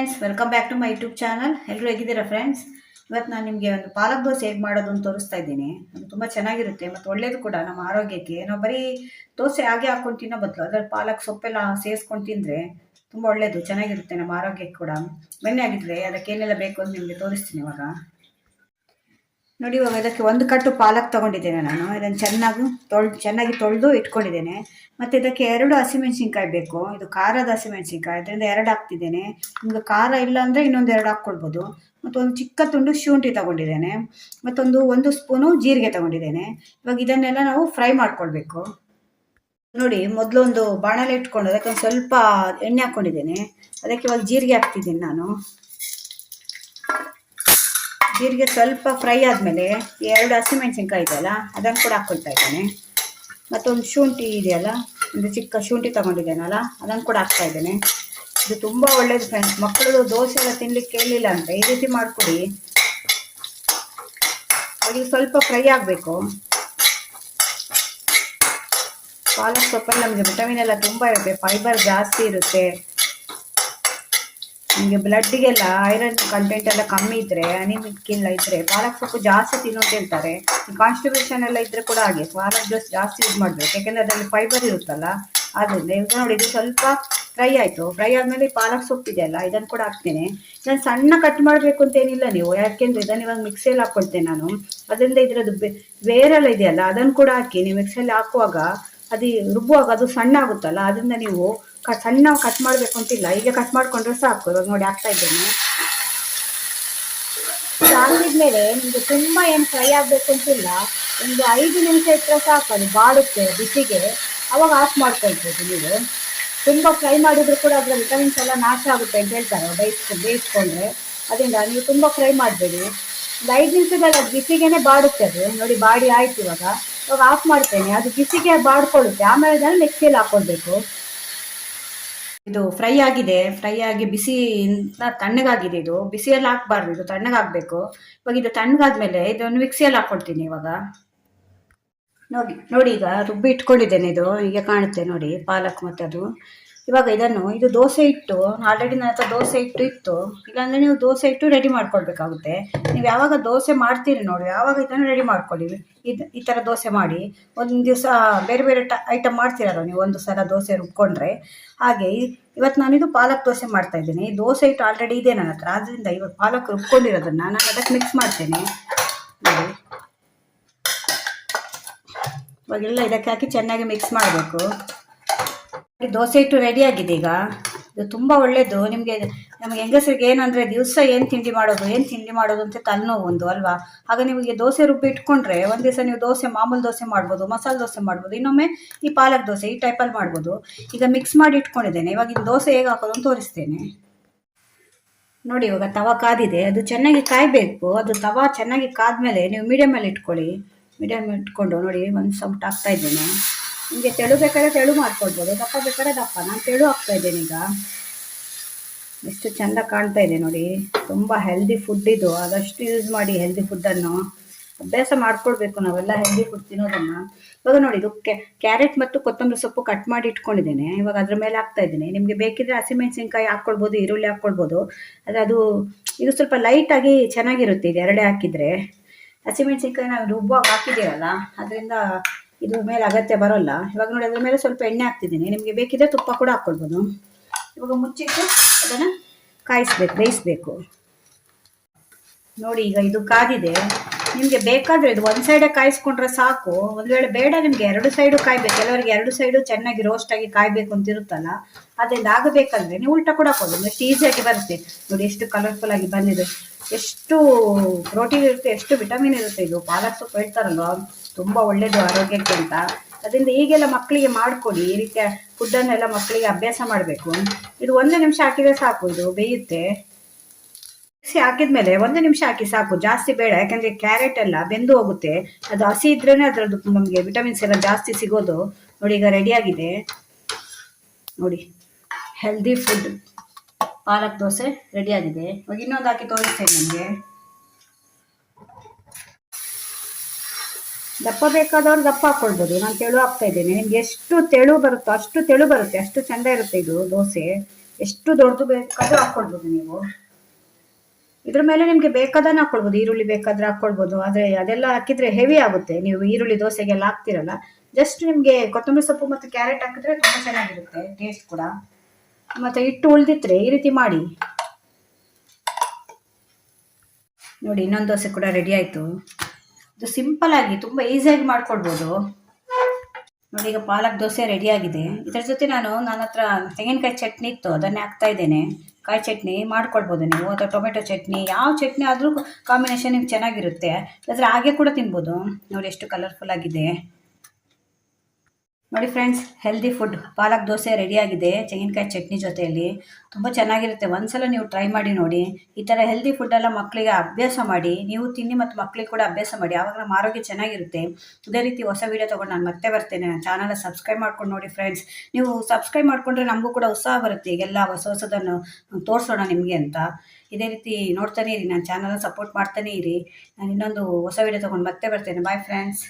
Friends, welcome back to my YouTube channel. ಎಲ್ಲರೂ ಹೇಗಿದ್ದೀರಾ friends? ಇವತ್ತು ನಾನು ನಿಮಗೆ ಒಂದು ಪಾಲಕ್ ದೋಸೆ ಹೇಗೆ ಮಾಡೋದು ಅಂತ ತೋರಿಸ್ತಾ ಇದ್ದೀನಿ. ಅದು ತುಂಬ ಚೆನ್ನಾಗಿರುತ್ತೆ ಮತ್ತು ಒಳ್ಳೇದು ಕೂಡ ನಮ್ಮ ಆರೋಗ್ಯಕ್ಕೆ. ನಾವು ಬರೀ ದೋಸೆ ಹಾಗೆ ಹಾಕೊಂಡು ತಿನ್ನೋ ಬದಲು ಅದರಲ್ಲಿ ಪಾಲಕ್ ಸೊಪ್ಪೆಲ್ಲ ಸೇರಿಸ್ಕೊಂಡು ತಿಂದರೆ ತುಂಬ ಒಳ್ಳೆಯದು, ಚೆನ್ನಾಗಿರುತ್ತೆ ನಮ್ಮ ಆರೋಗ್ಯಕ್ಕೆ ಕೂಡ. ಬನ್ನಿ ಆಗಿದ್ರೆ ಅದಕ್ಕೆ ಏನೆಲ್ಲ ಬೇಕು ಅಂತ ನಿಮಗೆ ತೋರಿಸ್ತೀನಿ ಇವಾಗ. ನೋಡಿ, ಇವಾಗ ಇದಕ್ಕೆ ಒಂದು ಕಟ್ಟು ಪಾಲಕ್ ತೊಗೊಂಡಿದ್ದೇನೆ ನಾನು. ಇದನ್ನು ಚೆನ್ನಾಗಿ ತೊಳೆದು ಇಟ್ಕೊಂಡಿದ್ದೇನೆ. ಮತ್ತು ಇದಕ್ಕೆ 2 ಹಸಿಮೆಣಸಿನ್ಕಾಯಿ ಬೇಕು. ಇದು ಖಾರದ ಹಸಿಮೆಣಸಿನ್ಕಾಯಿ, ಅದರಿಂದ 2 ಹಾಕ್ತಿದ್ದೇನೆ. ನಿಮಗೆ ಖಾರ ಇಲ್ಲ ಅಂದರೆ ಇನ್ನೊಂದು 2 ಹಾಕ್ಕೊಳ್ಬೋದು. ಮತ್ತು ಒಂದು ಚಿಕ್ಕ ತುಂಡು ಶುಂಠಿ ತೊಗೊಂಡಿದ್ದೇನೆ. ಮತ್ತೊಂದು ಸ್ಪೂನು ಜೀರಿಗೆ ತೊಗೊಂಡಿದ್ದೇನೆ. ಇವಾಗ ಇದನ್ನೆಲ್ಲ ನಾವು ಫ್ರೈ ಮಾಡ್ಕೊಳ್ಬೇಕು. ನೋಡಿ, ಮೊದಲು ಒಂದು ಬಾಣಲೆ ಇಟ್ಕೊಂಡು ಅದಕ್ಕೆ ಒಂದು ಸ್ವಲ್ಪ ಎಣ್ಣೆ ಹಾಕ್ಕೊಂಡಿದ್ದೇನೆ. ಅದಕ್ಕೆ ಇವಾಗ ಜೀರಿಗೆ ಹಾಕ್ತಿದ್ದೀನಿ ನಾನು. ಜೀರಿಗೆ ಸ್ವಲ್ಪ ಫ್ರೈ ಆದಮೇಲೆ 2 ಹಸಿಮೆಣಸಿನ್ಕಾಯಿ ಇದೆಯಲ್ಲ ಅದನ್ನು ಕೂಡ ಹಾಕ್ಕೊಳ್ತಾ ಇದ್ದೇನೆ. ಮತ್ತೊಂದು ಶುಂಠಿ ಇದೆಯಲ್ಲ, ಒಂದು ಚಿಕ್ಕ ಶುಂಠಿ ತೊಗೊಂಡಿದ್ದೇನಲ್ಲ ಅದನ್ನು ಕೂಡ ಹಾಕ್ತಾ ಇದ್ದೇನೆ. ಇದು ತುಂಬ ಒಳ್ಳೇದು ಫ್ರೆಂಡ್ಸ್. ಮಕ್ಕಳು ದೋಸೆ ಎಲ್ಲ ತಿನ್ಲಿಕ್ಕೆ ಕೇಳಲಿಲ್ಲ ಅಂದರೆ ಈ ರೀತಿ ಮಾಡಿಕೊಡಿ. ಅದು ಸ್ವಲ್ಪ ಫ್ರೈ ಆಗಬೇಕು. ಪಾಲಕ್ ಸೊಪ್ಪಲ್ಲಿ ನಮಗೆ ವಿಟಮಿನ್ ಎಲ್ಲ ತುಂಬ ಇರುತ್ತೆ, ಫೈಬರ್ ಜಾಸ್ತಿ ಇರುತ್ತೆ. ನಿಮಗೆ ಬ್ಲಡ್ಗೆಲ್ಲ ಐರನ್ ಕಂಟೆಂಟ್ ಎಲ್ಲ ಕಮ್ಮಿ ಇದ್ದರೆ, ಅನಿಮಿಕ್ ಇಲ್ಲ ಇದ್ದರೆ ಪಾಲಕ್ ಸೊಪ್ಪು ಜಾಸ್ತಿ ತಿನ್ನೋದು ಹೇಳ್ತಾರೆ. ಕಾನ್ಸ್ಟಿಪೇಷನ್ ಎಲ್ಲ ಇದ್ದರೆ ಕೂಡ ಹಾಗೆ ಪಾಲಕ್ ಜಾಸ್ತಿ ಯೂಸ್ ಮಾಡಬೇಕು, ಯಾಕೆಂದರೆ ಅದರಲ್ಲಿ ಫೈಬರ್ ಇರುತ್ತಲ್ಲ. ಆದ್ದರಿಂದ ಈಗ ನೋಡಿ, ಇದು ಸ್ವಲ್ಪ ಫ್ರೈ ಆಯಿತು. ಫ್ರೈ ಆದಮೇಲೆ ಪಾಲಕ್ ಸೊಪ್ಪಿದೆಯಲ್ಲ ಇದನ್ನು ಕೂಡ ಹಾಕ್ತೇನೆ. ಇದನ್ನು ಸಣ್ಣ ಕಟ್ ಮಾಡಬೇಕು ಅಂತೇನಿಲ್ಲ ನೀವು, ಯಾಕೆಂದರೆ ಇದನ್ನು ಇವಾಗ ಮಿಕ್ಸಿಯಲ್ಲಿ ಹಾಕ್ಕೊಳ್ತೇನೆ ನಾನು. ಅದರಿಂದ ಇದರದ್ದು ಬೇರೆಲ್ಲ ಇದೆಯಲ್ಲ ಅದನ್ನು ಕೂಡ ಹಾಕಿ ನೀವು ಮಿಕ್ಸಿಯಲ್ಲಿ ಹಾಕುವಾಗ ಅದು ರುಬ್ಬುವಾಗ ಅದು ಸಣ್ಣ ಆಗುತ್ತಲ್ಲ. ಅದರಿಂದ ನೀವು ಸಣ್ಣ ಕಟ್ ಮಾಡಬೇಕು ಅಂತಿಲ್ಲ, ಈಗ ಕಟ್ ಮಾಡಿಕೊಂಡ್ರೆ ಸಾಕು. ಇವಾಗ ನೋಡಿ ಹಾಕ್ತಾ ಇದ್ದೇನೆ. ಹಾಕಿದ್ಮೇಲೆ ನಿಮಗೆ ತುಂಬ ಏನು ಫ್ರೈ ಆಗಬೇಕು ಅಂತಿಲ್ಲ, ಒಂದು 5 ನಿಮಿಷ ಇಟ್ಟರೆ ಸಾಕು. ಅದು ಬಾಡುತ್ತೆ ಬಿಸಿಗೆ, ಅವಾಗ ಆಫ್ ಮಾಡ್ಕೊಳ್ಬೋದು ನೀವು. ತುಂಬ ಫ್ರೈ ಮಾಡಿದರೂ ಕೂಡ ಅದರ ವಿಟಮಿನ್ಸ್ ಎಲ್ಲ ನಾಶ ಆಗುತ್ತೆ ಅಂತ ಹೇಳ್ತಾರೆ ಬೇಯಿಸ್ಕೊಂಡ್ರೆ. ಅದರಿಂದ ನೀವು ತುಂಬ ಫ್ರೈ ಮಾಡಬೇಡಿ. ಒಂದು 5 ನಿಮಿಷದಲ್ಲಿ ಅದು ಬಿಸಿಗೆನೆ ಬಾಡುತ್ತೆ. ಅದು ನೋಡಿ ಬಾಡಿ ಆಯ್ತು. ಇವಾಗ ಆಫ್ ಮಾಡ್ತೇನೆ. ಅದು ಬಿಸಿಗೆ ಬಾಡ್ಕೊಳ್ಳುತ್ತೆ, ಆಮೇಲೆ ಅದನ್ನು ಮಿಕ್ಸಿಯಲ್ಲಿ ಹಾಕ್ಕೊಳ್ಬೇಕು. ಇದು ಫ್ರೈ ಆಗಿ ಬಿಸಿ ತಣ್ಣಗಾಗಿದೆ. ಇದು ಬಿಸಿಯಲ್ಲಿ ಹಾಕ್ಬಾರ್ದು, ಇದು ತಣ್ಣಗಾಗಬೇಕು. ಇವಾಗ ಇದು ತಣ್ಣಗಾದ್ಮೇಲೆ ಇದನ್ನು ಮಿಕ್ಸಿಯಲ್ಲಿ ಹಾಕ್ಕೊಳ್ತೀನಿ ಇವಾಗ. ನೋಡಿ ಈಗ ರುಬ್ಬಿ ಇಟ್ಕೊಂಡಿದ್ದೇನೆ. ಇದು ಈಗ ಕಾಣುತ್ತೆ ನೋಡಿ, ಪಾಲಕ್ ಮತ್ತು ಅದು. ಇವಾಗ ಇದು ದೋಸೆ ಇಟ್ಟು, ಆಲ್ರೆಡಿ ನನ್ನ ಹತ್ರ ದೋಸೆ ಇಟ್ಟು ಇಲ್ಲಾಂದರೆ ನೀವು ದೋಸೆ ಇಟ್ಟು ರೆಡಿ ಮಾಡ್ಕೊಳ್ಬೇಕಾಗುತ್ತೆ. ನೀವು ಯಾವಾಗ ದೋಸೆ ಮಾಡ್ತೀರಿ ನೋಡಿ, ಯಾವಾಗ ಇದನ್ನು ರೆಡಿ ಮಾಡ್ಕೊಳ್ಳಿ. ಈ ಥರ ದೋಸೆ ಮಾಡಿ ಒಂದು ದಿವಸ ಬೇರೆ ಬೇರೆ ಐಟಮ್ ಮಾಡ್ತೀರಲ್ಲ ನೀವು, ಒಂದು ಸಲ ದೋಸೆ ರುಬ್ಕೊಂಡ್ರೆ. ಹಾಗೆ ಇವತ್ತು ನಾನಿದು ಪಾಲಕ್ ದೋಸೆ ಮಾಡ್ತಾ ಇದ್ದೇನೆ. ಈ ದೋಸೆ ಇಟ್ಟು ಆಲ್ರೆಡಿ ಇದೆ ನನ್ನ ಹತ್ರ, ಆದ್ದರಿಂದ ಇವತ್ತು ಪಾಲಕ್ ರುಬ್ಕೊಂಡಿರೋದನ್ನು ನಾನು ಅದಕ್ಕೆ ಮಿಕ್ಸ್ ಮಾಡ್ತೇನೆ. ನೋಡಿ, ಇವಾಗೆಲ್ಲ ಇದಕ್ಕೆ ಹಾಕಿ ಚೆನ್ನಾಗಿ ಮಿಕ್ಸ್ ಮಾಡಬೇಕು. ದೋಸೆ ಇಟ್ಟು ರೆಡಿಯಾಗಿದೆ. ಈಗ ಇದು ತುಂಬ ಒಳ್ಳೆಯದು ನಮಗೆ ಹೆಂಗಸರಿಗೆ. ಏನಂದರೆ ದಿವಸ ಏನು ತಿಂಡಿ ಮಾಡೋದು ಅಂತ ತಲೆನೋವು ಒಂದು ಅಲ್ವಾ. ಆಗ ನಿಮಗೆ ದೋಸೆ ರುಬ್ಬಿ ಇಟ್ಕೊಂಡ್ರೆ ಒಂದು ದಿವಸ ನೀವು ಮಾಮೂಲು ದೋಸೆ ಮಾಡ್ಬೋದು, ಮಸಾಲೆ ದೋಸೆ ಮಾಡ್ಬೋದು, ಇನ್ನೊಮ್ಮೆ ಈ ಪಾಲಕ್ ದೋಸೆ ಈ ಟೈಪಲ್ಲಿ ಮಾಡ್ಬೋದು. ಈಗ ಮಿಕ್ಸ್ ಮಾಡಿ ಇಟ್ಕೊಂಡಿದ್ದೇನೆ. ಇವಾಗ ಇದು ದೋಸೆ ಹೇಗೆ ಹಾಕೋದು ಅಂತ ತೋರಿಸ್ತೇನೆ. ನೋಡಿ, ಇವಾಗ ತವಾ ಕಾದಿದೆ, ಅದು ಚೆನ್ನಾಗಿ ಕಾಯಬೇಕು. ಅದು ತವಾ ಚೆನ್ನಾಗಿ ಕಾದ್ಮೇಲೆ ನೀವು ಮೀಡಿಯಮಲ್ಲಿ ಇಟ್ಕೊಳ್ಳಿ. ಮೀಡಿಯಮ್ ಇಟ್ಕೊಂಡು ನೋಡಿ, ಒಂದು ಸೌಟ್ ಹಾಕ್ತಾ ಇದ್ದೇನೆ. ನಿಮಗೆ ತೆಳು ಬೇಕಾದ್ರೆ ತೆಳು ಮಾಡ್ಕೊಳ್ಬೋದು, ದಪ್ಪ ಬೇಕಾದ್ರೆ ದಪ್ಪ. ನಾನು ತೆಳು ಹಾಕ್ತಾ ಇದ್ದೇನೆ. ಈಗ ಎಷ್ಟು ಚೆಂದ ಕಾಣ್ತಾ ಇದೆ ನೋಡಿ. ತುಂಬ ಹೆಲ್ದಿ ಫುಡ್ ಇದು, ಆದಷ್ಟು ಯೂಸ್ ಮಾಡಿ ಹೆಲ್ದಿ ಫುಡ್ಡನ್ನು. ಅಭ್ಯಾಸ ಮಾಡ್ಕೊಳ್ಬೇಕು ನಾವೆಲ್ಲ ಹೆಲ್ದಿ ಫುಡ್ ತಿನ್ನೋದನ್ನು. ಇವಾಗ ನೋಡಿ, ಇದು ಕ್ಯಾರೆಟ್ ಮತ್ತು ಕೊತ್ತಂಬರಿ ಸೊಪ್ಪು ಕಟ್ ಮಾಡಿ ಇಟ್ಕೊಂಡಿದ್ದೇನೆ. ಇವಾಗ ಅದ್ರ ಮೇಲೆ ಹಾಕ್ತಾ ಇದ್ದೇನೆ. ನಿಮಗೆ ಬೇಕಿದ್ರೆ ಹಸಿಮೆಣಸಿನ್ಕಾಯಿ ಹಾಕ್ಕೊಳ್ಬೋದು, ಈರುಳ್ಳಿ ಹಾಕ್ಕೊಳ್ಬೋದು. ಆದರೆ ಇದು ಸ್ವಲ್ಪ ಲೈಟಾಗಿ ಚೆನ್ನಾಗಿರುತ್ತೆ ಇದು ಎರಡೇ ಹಾಕಿದರೆ. ಹಸಿಮೆಣಸಿನ್ಕಾಯಿ ನಾವು ರುಬ್ಬುವಾಗ ಹಾಕಿದ್ದೀವಲ್ಲ, ಅದರಿಂದ ಇದ್ರ ಮೇಲೆ ಅಗತ್ಯ ಬರೋಲ್ಲ. ಇವಾಗ ನೋಡಿ, ಅದ್ರ ಮೇಲೆ ಸ್ವಲ್ಪ ಎಣ್ಣೆ ಹಾಕ್ತಿದ್ದೀನಿ. ನಿಮಗೆ ಬೇಕಿದ್ರೆ ತುಪ್ಪ ಕೂಡ ಹಾಕ್ಕೊಳ್ಬೋದು. ಇವಾಗ ಮುಚ್ಚಿಟ್ಟು ಅದನ್ನು ಬೇಯಿಸಬೇಕು. ನೋಡಿ, ಈಗ ಇದು ಕಾದಿದೆ. ನಿಮಗೆ ಬೇಕಾದರೆ ಇದು ಒಂದು ಸೈಡೇ ಕಾಯಿಸ್ಕೊಂಡ್ರೆ ಸಾಕು. ಒಂದು ವೇಳೆ ಬೇಡ ನಿಮಗೆ 2 ಸೈಡು ಕಾಯಬೇಕು. ಕೆಲವರಿಗೆ 2 ಸೈಡು ಚೆನ್ನಾಗಿ ರೋಸ್ಟ್ ಆಗಿ ಕಾಯಬೇಕು ಅಂತ ಇರುತ್ತಲ್ಲ, ಅದರಿಂದ ಆಗಬೇಕಂದ್ರೆ ನೀವು ಉಲ್ಟಾ ಕೂಡ ಹಾಕೋದು. ಎಷ್ಟು ಈಸಿಯಾಗಿ ಬರುತ್ತೆ ನೋಡಿ, ಎಷ್ಟು ಕಲರ್ಫುಲ್ ಆಗಿ ಬಂದಿದೆ. ಎಷ್ಟು ಪ್ರೋಟೀನ್ ಇರುತ್ತೆ, ಎಷ್ಟು ವಿಟಮಿನ್ ಇರುತ್ತೆ. ಇದು ಪಾಲಕ್ ಸೊಪ್ಪು ಹೇಳ್ತಾರಲ್ವ, ತುಂಬ ಒಳ್ಳೆಯದು ಆರೋಗ್ಯಕ್ಕೆ ಅಂತ. ಅದರಿಂದ ಈಗೆಲ್ಲ ಮಕ್ಕಳಿಗೆ ಮಾಡಿಕೊಡಿ. ಈ ರೀತಿಯ ಫುಡ್ಡನ್ನೆಲ್ಲ ಮಕ್ಕಳಿಗೆ ಅಭ್ಯಾಸ ಮಾಡಬೇಕು. ಇದು 1 ನಿಮಿಷ ಹಾಕಿದರೆ ಸಾಕು, ಇದು ಬೇಯುತ್ತೆ. ಮಿಕ್ಸಿ ಹಾಕಿದ್ಮೇಲೆ 1 ನಿಮಿಷ ಹಾಕಿ ಸಾಕು, ಜಾಸ್ತಿ ಬೇಡ. ಯಾಕಂದರೆ ಕ್ಯಾರೆಟ್ ಎಲ್ಲ ಬೆಂದು ಹೋಗುತ್ತೆ. ಅದು ಹಸಿ ಇದ್ರೇ ಅದರದ್ದು ನಮಗೆ ವಿಟಮಿನ್ಸ್ ಎಲ್ಲ ಜಾಸ್ತಿ ಸಿಗೋದು. ನೋಡಿ, ಈಗ ರೆಡಿಯಾಗಿದೆ ನೋಡಿ, ಹೆಲ್ದಿ ಫುಡ್ ಪಾಲಕ್ ದೋಸೆ ರೆಡಿಯಾಗಿದೆ. ಇವಾಗ ಇನ್ನೊಂದು ಹಾಕಿ ತೋರಿಸ್ತೇನೆ ನಿಮಗೆ. ದಪ್ಪ ಬೇಕಾದವ್ರು ದಪ್ಪ ಹಾಕ್ಕೊಳ್ಬೋದು. ನಾನು ತೆಳು ಹಾಕ್ತಾ ಇದ್ದೇನೆ. ನಿಮ್ಗೆ ಎಷ್ಟು ತೆಳು ಬರುತ್ತೋ ಅಷ್ಟು ತೆಳು ಬರುತ್ತೆ, ಅಷ್ಟು ಚೆಂದ ಇರುತ್ತೆ ಇದು ದೋಸೆ. ಎಷ್ಟು ದೊಡ್ಡದು ಬೇಕಾದ್ರೂ ಹಾಕ್ಕೊಳ್ಬೋದು ನೀವು. ಇದ್ರ ಮೇಲೆ ನಿಮಗೆ ಬೇಕಾದನ್ನ ಹಾಕ್ಕೊಳ್ಬೋದು, ಈರುಳ್ಳಿ ಬೇಕಾದ್ರೆ ಹಾಕ್ಕೊಳ್ಬೋದು. ಆದರೆ ಅದೆಲ್ಲ ಹಾಕಿದ್ರೆ ಹೆವಿ ಆಗುತ್ತೆ, ನೀವು ಈರುಳ್ಳಿ ದೋಸೆಗೆಲ್ಲ ಹಾಕ್ತಿರಲ್ಲ. ಜಸ್ಟ್ ನಿಮಗೆ ಕೊತ್ತಂಬರಿ ಸೊಪ್ಪು ಮತ್ತು ಕ್ಯಾರೆಟ್ ಹಾಕಿದ್ರೆ ತುಂಬ ಚೆನ್ನಾಗಿರುತ್ತೆ ಟೇಸ್ಟ್ ಕೂಡ. ಮತ್ತು ಹಿಟ್ಟು ಉಳಿದಿದ್ರೆ ಈ ರೀತಿ ಮಾಡಿ ನೋಡಿ. ಇನ್ನೊಂದು ದೋಸೆ ಕೂಡ ರೆಡಿ ಆಯಿತು. ಇದು ಸಿಂಪಲ್ ಆಗಿ ತುಂಬ ಈಸಿಯಾಗಿ ಮಾಡ್ಕೊಳ್ಬೋದು ನೋಡಿ. ಈಗ ಪಾಲಕ್ ದೋಸೆ ರೆಡಿ ಆಗಿದೆ. ಇದರ ಜೊತೆ ನನ್ನ ಹತ್ರ ತೆಂಗಿನಕಾಯಿ ಚಟ್ನಿ ಇತ್ತು, ಅದನ್ನೇ ಹಾಕ್ತಾ ಇದ್ದೇನೆ. ಕಾಯಿ ಚಟ್ನಿ ಮಾಡ್ಕೊಳ್ಬೋದು ನೀವು, ಅಥವಾ ಟೊಮೆಟೊ ಚಟ್ನಿ, ಯಾವ ಚಟ್ನಿ ಆದರೂ ಕಾಂಬಿನೇಷನ್ ನಿಮ್ಗೆ ಚೆನ್ನಾಗಿರುತ್ತೆ. ಆದರೆ ಹಾಗೆ ಕೂಡ ತಿನ್ಬೋದು ನೋಡಿ. ಎಷ್ಟು ಕಲರ್ಫುಲ್ ಆಗಿದೆ ನೋಡಿ ಫ್ರೆಂಡ್ಸ್. ಹೆಲ್ದಿ ಫುಡ್ ಪಾಲಕ್ ದೋಸೆ ರೆಡಿಯಾಗಿದೆ ತೆಂಗಿನಕಾಯಿ ಚಟ್ನಿ ಜೊತೆಯಲ್ಲಿ. ತುಂಬ ಚೆನ್ನಾಗಿರುತ್ತೆ, ಒಂದ್ಸಲ ನೀವು ಟ್ರೈ ಮಾಡಿ ನೋಡಿ. ಈ ಥರ ಹೆಲ್ದಿ ಫುಡ್ಡೆಲ್ಲ ಮಕ್ಕಳಿಗೆ ಅಭ್ಯಾಸ ಮಾಡಿ, ನೀವು ತಿನ್ನಿ ಮತ್ತು ಮಕ್ಕಳಿಗೆ ಕೂಡ ಅಭ್ಯಾಸ ಮಾಡಿ. ಆವಾಗ ನಮ್ಮ ಆರೋಗ್ಯ ಚೆನ್ನಾಗಿರುತ್ತೆ. ಇದೇ ರೀತಿ ಹೊಸ ವೀಡಿಯೋ ತೊಗೊಂಡು ನಾನು ಮತ್ತೆ ಬರ್ತೇನೆ. ನನ್ನ ಚಾನಲ್ ಸಬ್ಸ್ಕ್ರೈಬ್ ಮಾಡ್ಕೊಂಡು ನೋಡಿ ಫ್ರೆಂಡ್ಸ್. ನೀವು ಸಬ್ಸ್ಕ್ರೈಬ್ ಮಾಡಿಕೊಂಡ್ರೆ ನಮಗೂ ಕೂಡ ಉತ್ಸಾಹ ಬರುತ್ತೆ, ಈಗೆಲ್ಲ ಹೊಸದನ್ನು ತೋರಿಸೋಣ ನಿಮಗೆ ಅಂತ. ಇದೇ ರೀತಿ ನೋಡ್ತಾನೆ ಇರಿ, ನನ್ನ ಚಾನಲ್ ಸಪೋರ್ಟ್ ಮಾಡ್ತಾನೆ ಇರಿ. ನಾನು ಇನ್ನೊಂದು ಹೊಸ ವೀಡಿಯೋ ತೊಗೊಂಡು ಮತ್ತೆ ಬರ್ತೇನೆ. Bye friends.